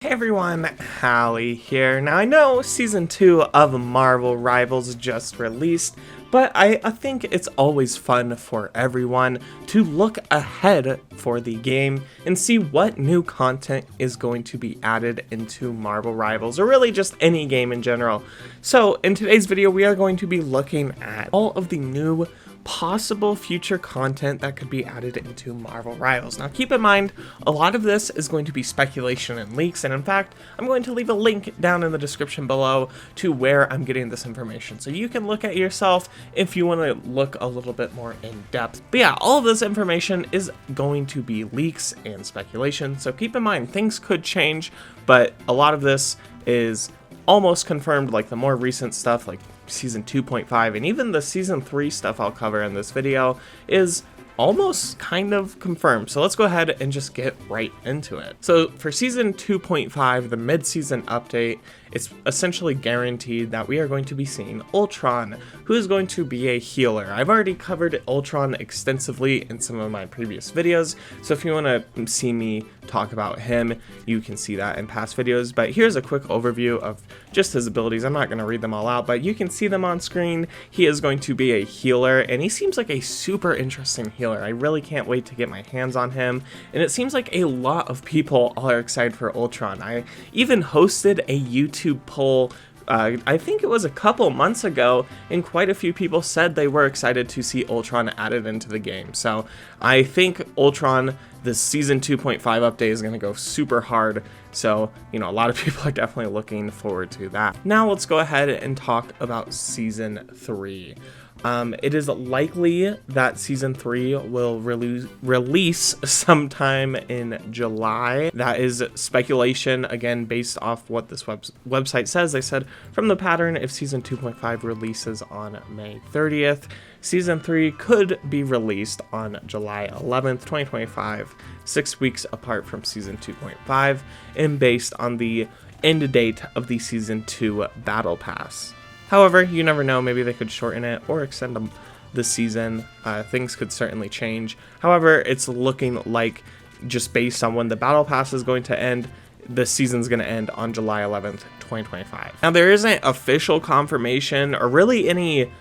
Hey everyone, Hallie here. Now I know Season 2 of Marvel Rivals just released, but I think it's always fun for everyone to look ahead for the game and see what new content is going to be added into Marvel Rivals, or really just any game in general. So in today's video we are going to be looking at all of the new possible future content that could be added into Marvel Rivals. Now keep in mind, a lot of this is going to be speculation and leaks, and in fact, I'm going to leave a link down in the description below to where I'm getting this information, so you can look at it yourself if you want to look a little bit more in depth. But yeah, all of this information is going to be leaks and speculation, so keep in mind, things could change, but a lot of this is almost confirmed. Like the more recent stuff, like Season 2.5 and even the Season 3 stuff I'll cover in this video, is almost kind of confirmed. So let's go ahead and just get right into it. So for Season 2.5, the mid-season update, it's essentially guaranteed that we are going to be seeing Ultron, who is going to be a healer. I've already covered Ultron extensively in some of my previous videos, so if you want to see me talk about him, you can see that in past videos. But here's a quick overview of just his abilities. I'm not going to read them all out, but you can see them on screen. He is going to be a healer, and he seems like a super interesting healer. I really can't wait to get my hands on him, and it seems like a lot of people are excited for Ultron. I even hosted a YouTube poll, I think it was a couple months ago, and quite a few people said they were excited to see Ultron added into the game. So I think Ultron, the Season 2.5 update, is going to go super hard. So, you know, a lot of people are definitely looking forward to that. Now let's go ahead and talk about Season 3. It is likely that Season 3 will release sometime in July. That is speculation, again, based off what this website says. They said, from the pattern, if Season 2.5 releases on May 30th, Season 3 could be released on July 11th, 2025, 6 weeks apart from Season 2.5, and based on the end date of the Season 2 Battle Pass. However, you never know, maybe they could shorten it or extend the season. Things could certainly change. However, it's looking like, just based on when the Battle Pass is going to end, the season's going to end on July 11th, 2025. Now, there isn't official confirmation or really any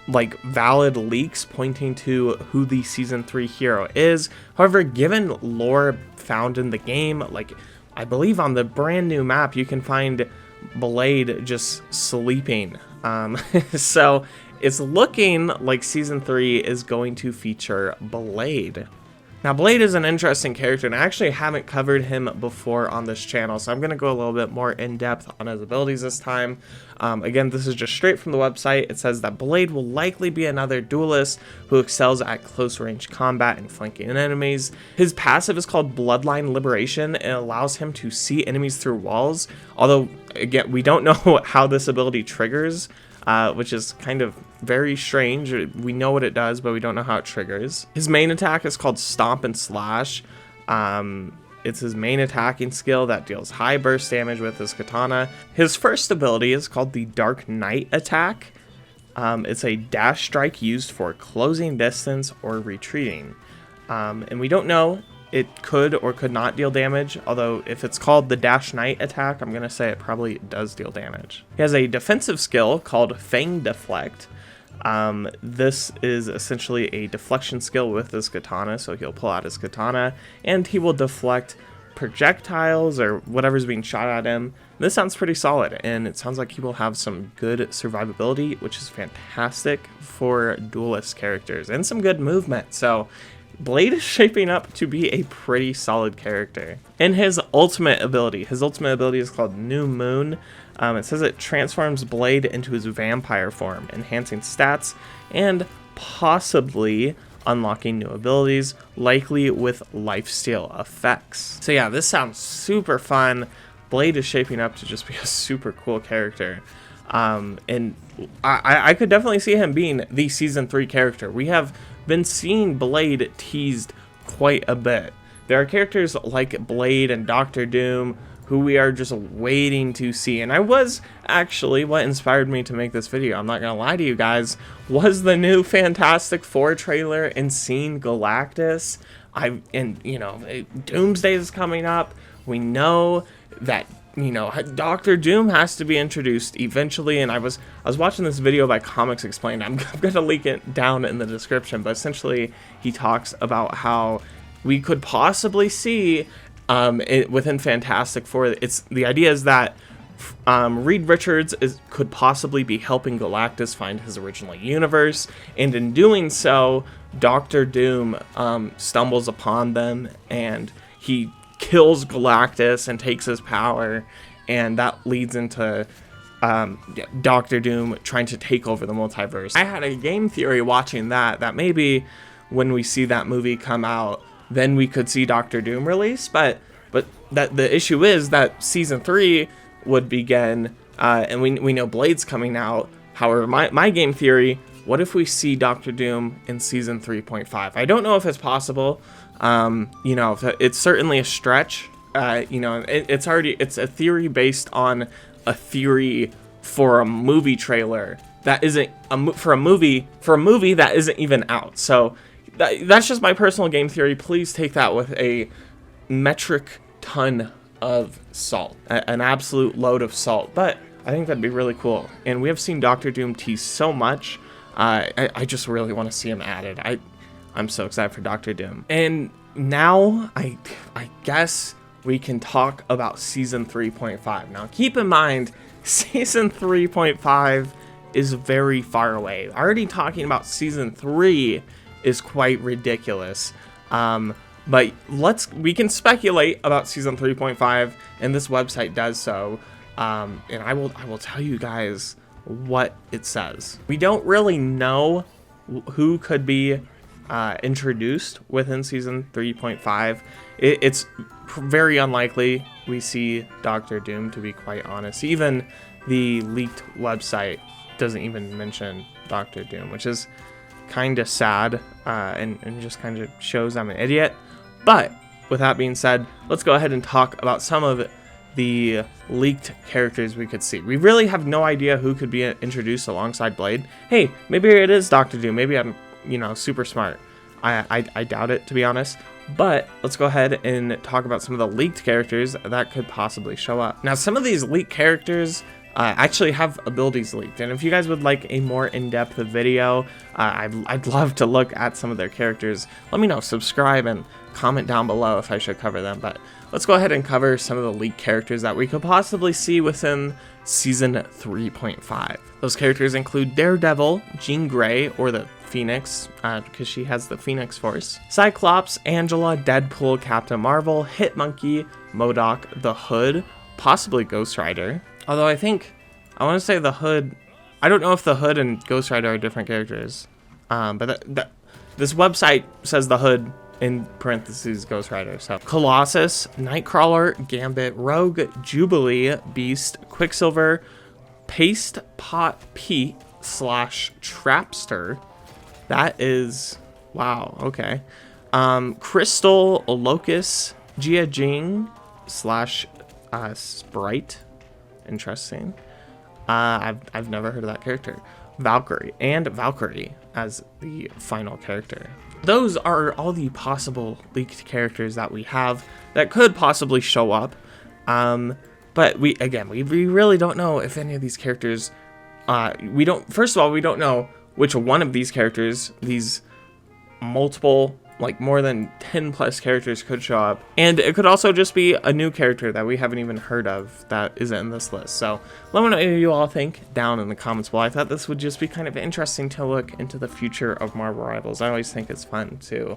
like valid leaks pointing to who the Season 3 hero is. However, given lore found in the game, like I believe on the brand new map, you can find Blade just sleeping. So it's looking like Season 3 is going to feature Blade. Now, Blade is an interesting character, and I actually haven't covered him before on this channel, so I'm going to go a little bit more in depth on his abilities this time. Again, this is just straight from the website. It says that Blade will likely be another duelist who excels at close range combat and flanking enemies. His passive is called Bloodline Liberation, and it allows him to see enemies through walls, although again, we don't know how this ability triggers, which is kind of very strange. We know what it does, but we don't know how it triggers. His main attack is called Stomp and Slash. It's his main attacking skill that deals high burst damage with his katana. His first ability is called the Dark Knight attack. It's a dash strike used for closing distance or retreating. And we don't know, it could or could not deal damage, although if it's called the Dash Knight attack, I'm going to say it probably does deal damage. He has a defensive skill called Fang Deflect. This is essentially a deflection skill with his katana, so he'll pull out his katana and he will deflect projectiles or whatever's being shot at him. This sounds pretty solid, and it sounds like he will have some good survivability, which is fantastic for duelist characters, and some good movement. So Blade is shaping up to be a pretty solid character. And his ultimate ability is called New Moon. It says it transforms Blade into his vampire form, enhancing stats and possibly unlocking new abilities, likely with lifesteal effects. So yeah, this sounds super fun. Blade is shaping up to just be a super cool character. And I could definitely see him being the Season 3 character. We have been seeing Blade teased quite a bit. There are characters like Blade and Doctor Doom who we are just waiting to see. And I was actually, what inspired me to make this video, I'm not gonna lie to you guys, was the new Fantastic Four trailer and seeing Galactus. Doomsday is coming up. We know that, you know, Doctor Doom has to be introduced eventually. And I was watching this video by Comics Explained. I'm gonna link it down in the description, but essentially he talks about how we could possibly see within Fantastic Four. The idea is that Reed Richards could possibly be helping Galactus find his original universe, and in doing so, Doctor Doom stumbles upon them, and he kills Galactus and takes his power, and that leads into Doctor Doom trying to take over the multiverse. I had a game theory watching that maybe when we see that movie come out, then we could see Doctor Doom release, but that the issue is that season 3 would begin, and we know Blade's coming out. However, my game theory, what if we see Doctor Doom in season 3.5? I don't know if it's possible. You know, it's certainly a stretch. You know, it's a theory based on a theory for a movie trailer that isn't for a movie that isn't even out. So that's just my personal game theory. Please take that with a metric ton of salt, an absolute load of salt, but I think that'd be really cool. And we have seen Doctor Doom tease so much. I just really want to see him added. I'm so excited for Doctor Doom. And now I guess we can talk about season 3.5. Now keep in mind, season 3.5 is very far away. Already talking about season 3 is quite ridiculous. But we can speculate about season 3.5, and this website does so. And I will tell you guys what it says. We don't really know who could be introduced within season 3.5. It's very unlikely we see Doctor Doom, to be quite honest. Even the leaked website doesn't even mention Doctor Doom, which is kind of sad, and just kind of shows I'm an idiot. But with that being said, let's go ahead and talk about some of the leaked characters we could see. We really have no idea who could be introduced alongside Blade. Hey, maybe it is Doctor Doom. Maybe I'm, you know, super smart. I doubt it, to be honest. But let's go ahead and talk about some of the leaked characters that could possibly show up. Now, some of these leaked characters actually have abilities leaked, and if you guys would like a more in-depth video, I'd love to look at some of their characters. Let me know, subscribe, and comment down below if I should cover them. But let's go ahead and cover some of the leaked characters that we could possibly see within season 3.5. Those characters include Daredevil, Jean Grey, or the Phoenix, because she has the Phoenix Force, Cyclops, Angela, Deadpool, Captain Marvel, Hitmonkey, MODOK, the Hood, possibly Ghost Rider. Although I want to say the Hood, I don't know if the Hood and Ghost Rider are different characters, but this website says the Hood in parentheses Ghost Rider. So Colossus, Nightcrawler, Gambit, Rogue, Jubilee, Beast, Quicksilver, Paste Pot Pete / Trapster. That is, wow, okay. Crystal, Locust, Jia Jing / Sprite. Interesting. I've never heard of that character. Valkyrie as the final character. Those are all the possible leaked characters that we have that could possibly show up. But we really don't know if any of these characters, first of all, we don't know which one of these characters, these multiple, like more than 10 plus characters could show up. And it could also just be a new character that we haven't even heard of that isn't in this list. So let me know what you all think down in the comments below. I thought this would just be kind of interesting to look into the future of Marvel Rivals. I always think it's fun to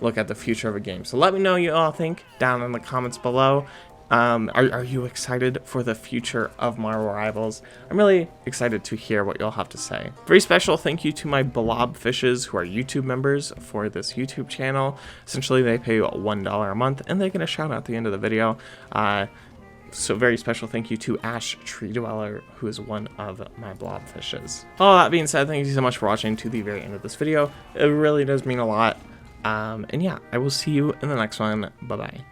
look at the future of a game. So let me know what you all think down in the comments below. Are you excited for the future of Marvel Rivals? I'm really excited to hear what you'll have to say. Very special thank you to my blobfishes who are YouTube members for this YouTube channel. Essentially, they pay $1 a month, and they get a shout out at the end of the video. So very special thank you to Ash Tree Dweller, who is one of my blobfishes. All that being said, thank you so much for watching to the very end of this video. It really does mean a lot. And yeah, I will see you in the next one. Bye-bye.